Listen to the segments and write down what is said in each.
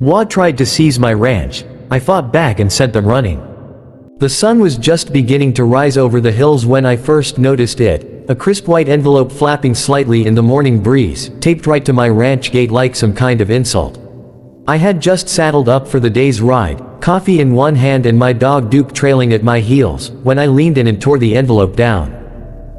HOA tried to seize my ranch. I fought back and sent them running. The sun was just beginning to rise over the hills when I first noticed it, a crisp white envelope flapping slightly in the morning breeze, taped right to my ranch gate like some kind of insult. I had just saddled up for the day's ride, coffee in one hand and my dog Duke trailing at my heels, when I leaned in and tore the envelope down.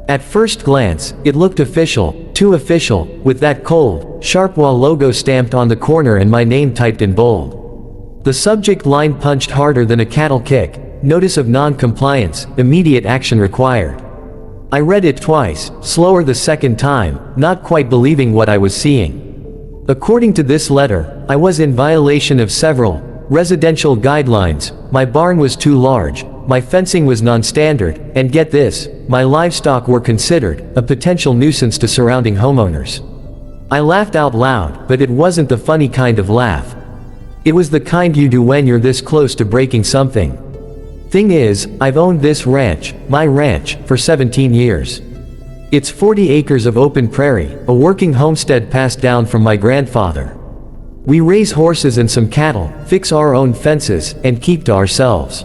At first glance, it looked official, too official, with that cold, sharp HOA logo stamped on the corner and my name typed in bold. The subject line punched harder than a cattle kick: notice of non-compliance, immediate action required. I read it twice, slower the second time, not quite believing what I was seeing. According to this letter, I was in violation of several residential guidelines. My barn was too large, my fencing was non-standard, and get this, my livestock were considered a potential nuisance to surrounding homeowners. I laughed out loud, but it wasn't the funny kind of laugh. It was the kind you do when you're this close to breaking something. Thing is, I've owned this ranch, my ranch, for 17 years. It's 40 acres of open prairie, a working homestead passed down from my grandfather. We raise horses and some cattle, fix our own fences, and keep to ourselves.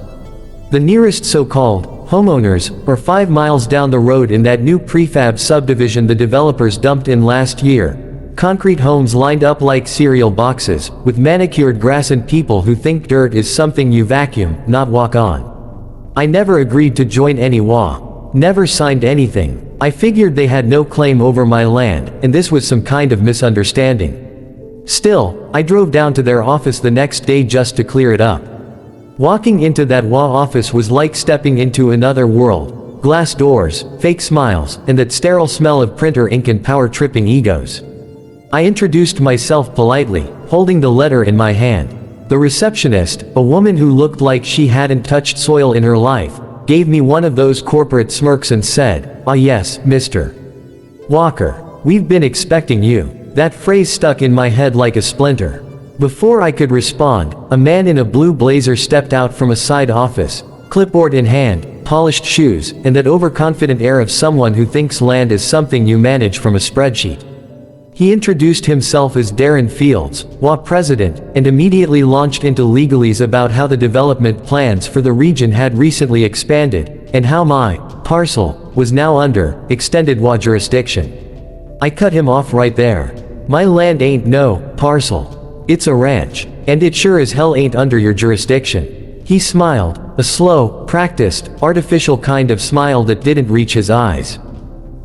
The nearest so-called homeowners are 5 miles down the road in that new prefab subdivision the developers dumped in last year. Concrete homes lined up like cereal boxes, with manicured grass and people who think dirt is something you vacuum, not walk on. I never agreed to join any HOA. Never signed anything. I figured they had no claim over my land, and this was some kind of misunderstanding. Still, I drove down to their office the next day just to clear it up. Walking into that HOA office was like stepping into another world. Glass doors, fake smiles, and that sterile smell of printer ink and power-tripping egos. I introduced myself politely, holding the letter in my hand. The receptionist, a woman who looked like she hadn't touched soil in her life, gave me one of those corporate smirks and said, "Ah yes, Mr. Walker. We've been expecting you." That phrase stuck in my head like a splinter. Before I could respond, a man in a blue blazer stepped out from a side office, clipboard in hand, polished shoes, and that overconfident air of someone who thinks land is something you manage from a spreadsheet. He introduced himself as Darren Fields, HOA president, and immediately launched into legalese about how the development plans for the region had recently expanded, and how my parcel was now under extended HOA jurisdiction. I cut him off right there. My land ain't no parcel. It's a ranch, and it sure as hell ain't under your jurisdiction. He smiled, a slow, practiced, artificial kind of smile that didn't reach his eyes.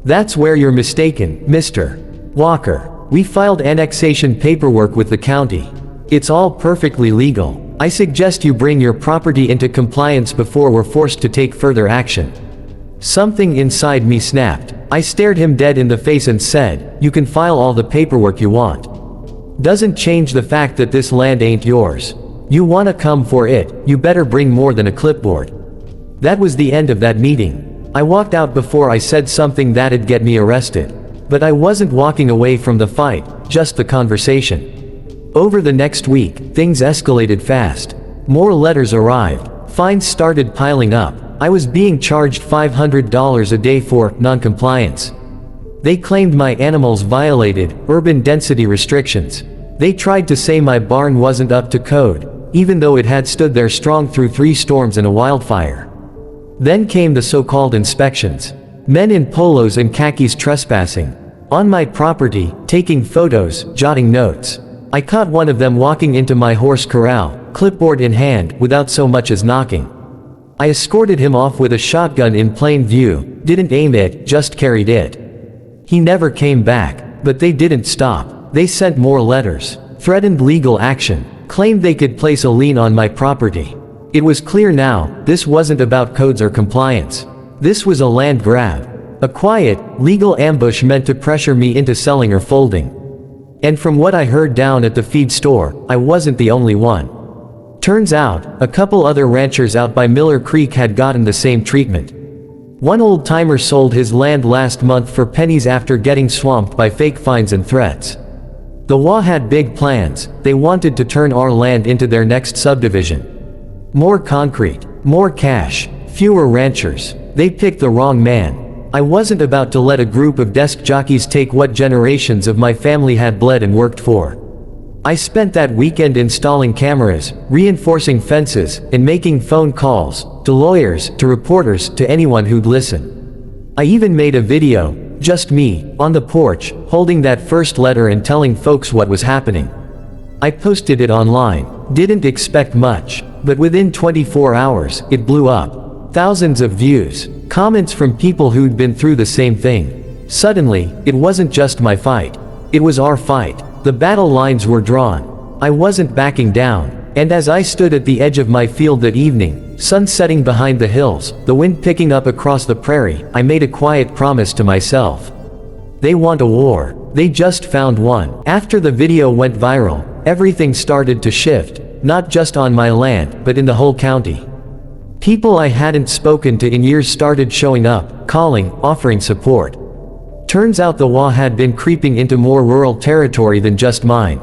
That's where you're mistaken, Mr. Walker. We filed annexation paperwork with the county. It's all perfectly legal. I suggest you bring your property into compliance before we're forced to take further action. Something inside me snapped. I stared him dead in the face and said, "You can file all the paperwork you want. Doesn't change the fact that this land ain't yours. You wanna come for it, you better bring more than a clipboard." That was the end of that meeting. I walked out before I said something that'd get me arrested. But I wasn't walking away from the fight, just the conversation. Over the next week, things escalated fast. More letters arrived. Fines started piling up. I was being charged $500 a day for non-compliance. They claimed my animals violated urban density restrictions. They tried to say my barn wasn't up to code, even though it had stood there strong through 3 storms and a wildfire. Then came the so-called inspections. Men in polos and khakis trespassing on my property, taking photos, jotting notes. I caught one of them walking into my horse corral, clipboard in hand, without so much as knocking. I escorted him off with a shotgun in plain view, didn't aim it, just carried it. He never came back, but they didn't stop. They sent more letters, threatened legal action, claimed they could place a lien on my property. It was clear now, this wasn't about codes or compliance. This was a land grab. A quiet, legal ambush meant to pressure me into selling or folding. And from what I heard down at the feed store, I wasn't the only one. Turns out, a couple other ranchers out by Miller Creek had gotten the same treatment. One old-timer sold his land last month for pennies after getting swamped by fake fines and threats. The HOA had big plans. They wanted to turn our land into their next subdivision. More concrete, more cash, fewer ranchers. They picked the wrong man. I wasn't about to let a group of desk jockeys take what generations of my family had bled and worked for. I spent that weekend installing cameras, reinforcing fences, and making phone calls, to lawyers, to reporters, to anyone who'd listen. I even made a video, just me, on the porch, holding that first letter and telling folks what was happening. I posted it online, didn't expect much, but within 24 hours, it blew up. Thousands of views, comments from people who'd been through the same thing. Suddenly, it wasn't just my fight. It was our fight. The battle lines were drawn. I wasn't backing down. And as I stood at the edge of my field that evening, sun setting behind the hills, the wind picking up across the prairie, I made a quiet promise to myself. They want a war. They just found one. After the video went viral, everything started to shift, not just on my land, but in the whole county. People I hadn't spoken to in years started showing up, calling, offering support. Turns out the HOA had been creeping into more rural territory than just mine.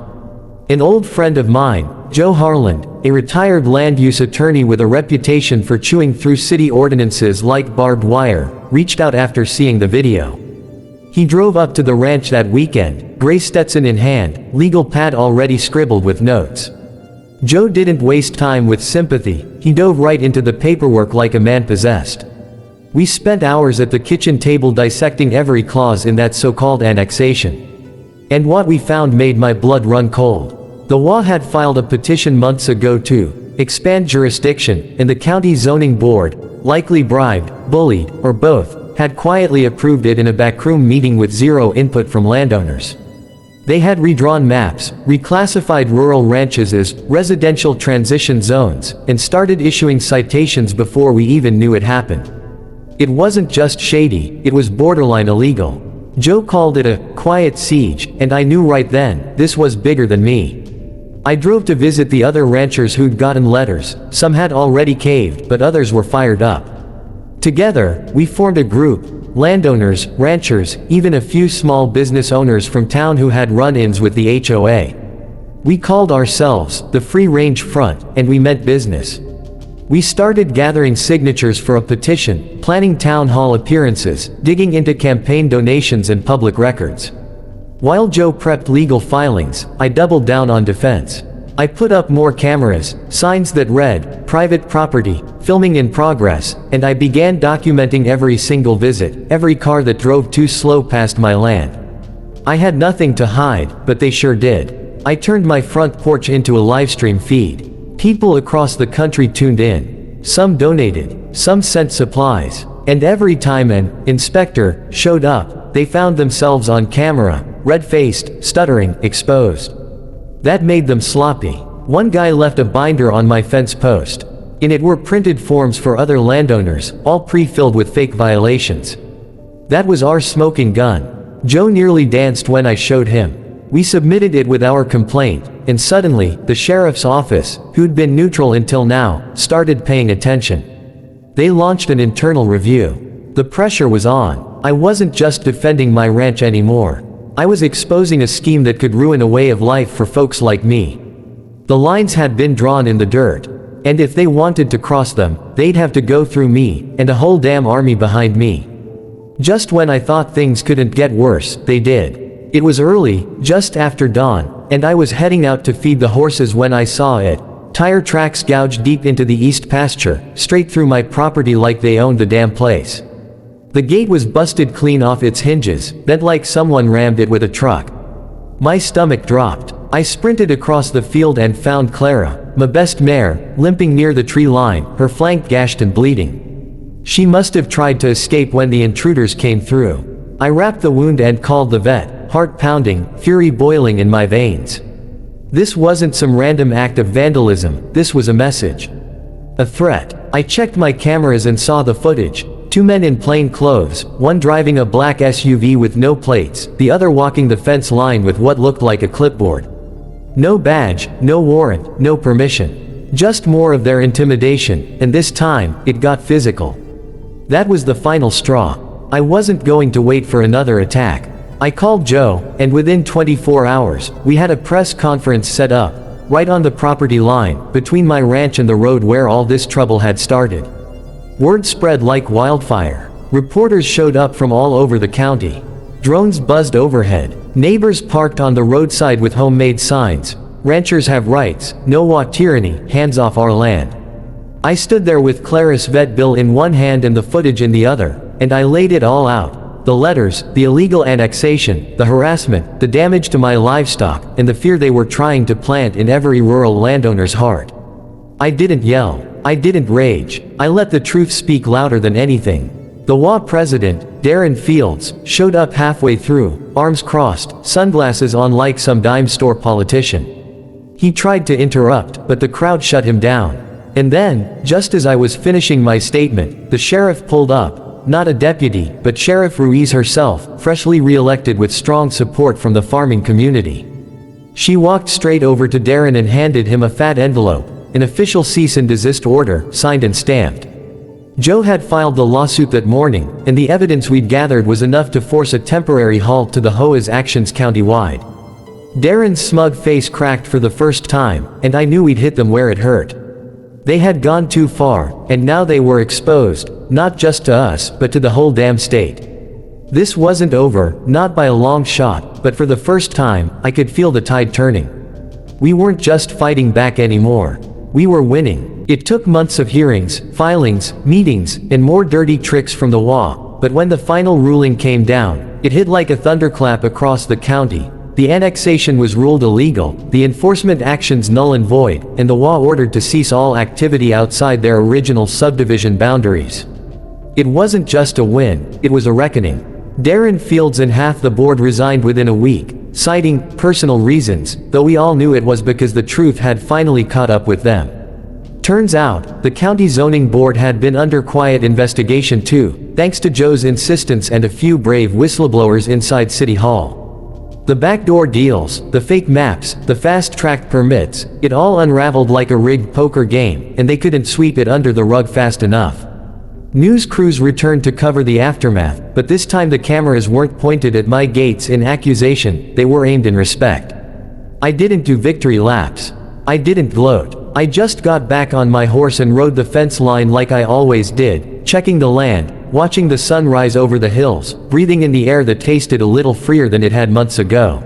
An old friend of mine, Joe Harland, a retired land use attorney with a reputation for chewing through city ordinances like barbed wire, reached out after seeing the video. He drove up to the ranch that weekend, gray Stetson in hand, legal pad already scribbled with notes. Joe didn't waste time with sympathy, he dove right into the paperwork like a man possessed. We spent hours at the kitchen table dissecting every clause in that so-called annexation. And what we found made my blood run cold. The HOA had filed a petition months ago to expand jurisdiction, and the county zoning board, likely bribed, bullied, or both, had quietly approved it in a backroom meeting with zero input from landowners. They had redrawn maps, reclassified rural ranches as residential transition zones, and started issuing citations before we even knew it happened. It wasn't just shady, it was borderline illegal. Joe called it a quiet siege, and I knew right then, this was bigger than me. I drove to visit the other ranchers who'd gotten letters. Some had already caved, but others were fired up. Together, we formed a group, landowners, ranchers, even a few small business owners from town who had run-ins with the HOA. We called ourselves the Free Range Front, and we meant business. We started gathering signatures for a petition, planning town hall appearances, digging into campaign donations and public records. While Joe prepped legal filings, I doubled down on defense. I put up more cameras, signs that read, private property, filming in progress, and I began documenting every single visit, every car that drove too slow past my land. I had nothing to hide, but they sure did. I turned my front porch into a livestream feed. People across the country tuned in. Some donated, some sent supplies, and every time an inspector showed up, they found themselves on camera, red-faced, stuttering, exposed. That made them sloppy. One guy left a binder on my fence post. In it were printed forms for other landowners, all pre-filled with fake violations. That was our smoking gun. Joe nearly danced when I showed him. We submitted it with our complaint, and suddenly, the sheriff's office, who'd been neutral until now, started paying attention. They launched an internal review. The pressure was on. I wasn't just defending my ranch anymore. I was exposing a scheme that could ruin a way of life for folks like me. The lines had been drawn in the dirt, and if they wanted to cross them, they'd have to go through me, and a whole damn army behind me. Just when I thought things couldn't get worse, they did. It was early, just after dawn, and I was heading out to feed the horses when I saw it. Tire tracks gouged deep into the east pasture, straight through my property like they owned the damn place. The gate was busted clean off its hinges, bent like someone rammed it with a truck. My stomach dropped. I sprinted across the field and found Clara, my best mare, limping near the tree line, her flank gashed and bleeding. She must have tried to escape when the intruders came through. I wrapped the wound and called the vet. Heart pounding, fury boiling in my veins. This wasn't some random act of vandalism, this was a message. A threat. I checked my cameras and saw the footage. Two men in plain clothes, one driving a black SUV with no plates, the other walking the fence line with what looked like a clipboard. No badge, no warrant, no permission. Just more of their intimidation, and this time, it got physical. That was the final straw. I wasn't going to wait for another attack. I called Joe, and within 24 hours, we had a press conference set up, right on the property line, between my ranch and the road where all this trouble had started. Word spread like wildfire. Reporters showed up from all over the county. Drones buzzed overhead. Neighbors parked on the roadside with homemade signs, ranchers have rights, no HOA tyranny, hands off our land. I stood there with Clara's vet bill in one hand and the footage in the other, and I laid it all out. The letters, the illegal annexation, the harassment, the damage to my livestock, and the fear they were trying to plant in every rural landowner's heart. I didn't yell. I didn't rage. I let the truth speak louder than anything. The HOA president, Darren Fields, showed up halfway through, arms crossed, sunglasses on like some dime store politician. He tried to interrupt, but the crowd shut him down. And then, just as I was finishing my statement, the sheriff pulled up, not a deputy, but Sheriff Ruiz herself, freshly re-elected with strong support from the farming community. She walked straight over to Darren and handed him a fat envelope, an official cease and desist order, signed and stamped. Joe had filed the lawsuit that morning, and the evidence we'd gathered was enough to force a temporary halt to the HOA's actions countywide. Darren's smug face cracked for the first time, and I knew we'd hit them where it hurt. They had gone too far, and now they were exposed, not just to us, but to the whole damn state. This wasn't over, not by a long shot, but for the first time, I could feel the tide turning. We weren't just fighting back anymore. We were winning. It took months of hearings, filings, meetings, and more dirty tricks from the HOA, but when the final ruling came down, it hit like a thunderclap across the county. The annexation was ruled illegal, the enforcement actions null and void, and the HOA ordered to cease all activity outside their original subdivision boundaries. It wasn't just a win, it was a reckoning. Darren Fields and half the board resigned within a week, citing personal reasons, though we all knew it was because the truth had finally caught up with them. Turns out, the county zoning board had been under quiet investigation too, thanks to Joe's insistence and a few brave whistleblowers inside City Hall. The backdoor deals, the fake maps, the fast-tracked permits, it all unraveled like a rigged poker game, and they couldn't sweep it under the rug fast enough. News crews returned to cover the aftermath, but this time the cameras weren't pointed at my gates in accusation, they were aimed in respect. I didn't do victory laps. I didn't gloat. I just got back on my horse and rode the fence line like I always did, checking the land, watching the sun rise over the hills, breathing in the air that tasted a little freer than it had months ago.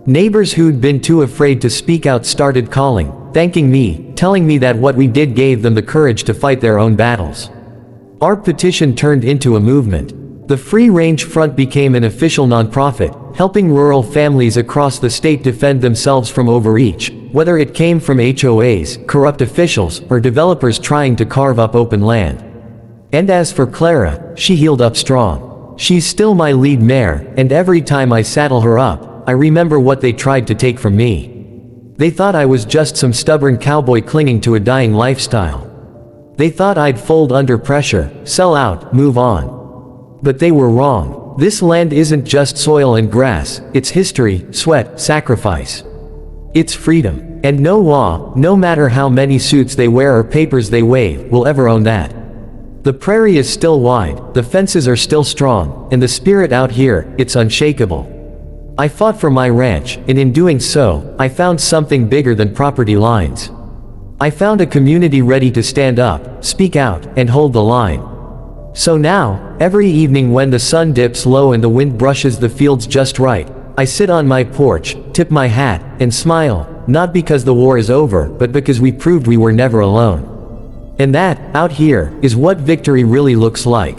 Neighbors who'd been too afraid to speak out started calling, thanking me, telling me that what we did gave them the courage to fight their own battles. Our petition turned into a movement. The Free Range Front became an official nonprofit, helping rural families across the state defend themselves from overreach, whether it came from HOAs, corrupt officials, or developers trying to carve up open land. And as for Clara, she healed up strong. She's still my lead mare, and every time I saddle her up, I remember what they tried to take from me. They thought I was just some stubborn cowboy clinging to a dying lifestyle. They thought I'd fold under pressure, sell out, move on. But they were wrong. This land isn't just soil and grass, it's history, sweat, sacrifice. It's freedom. And no HOA, no matter how many suits they wear or papers they wave, will ever own that. The prairie is still wide, the fences are still strong, and the spirit out here, it's unshakable. I fought for my ranch, and in doing so, I found something bigger than property lines. I found a community ready to stand up, speak out, and hold the line. So now, every evening when the sun dips low and the wind brushes the fields just right, I sit on my porch, tip my hat, and smile, not because the war is over, but because we proved we were never alone. And that, out here, is what victory really looks like.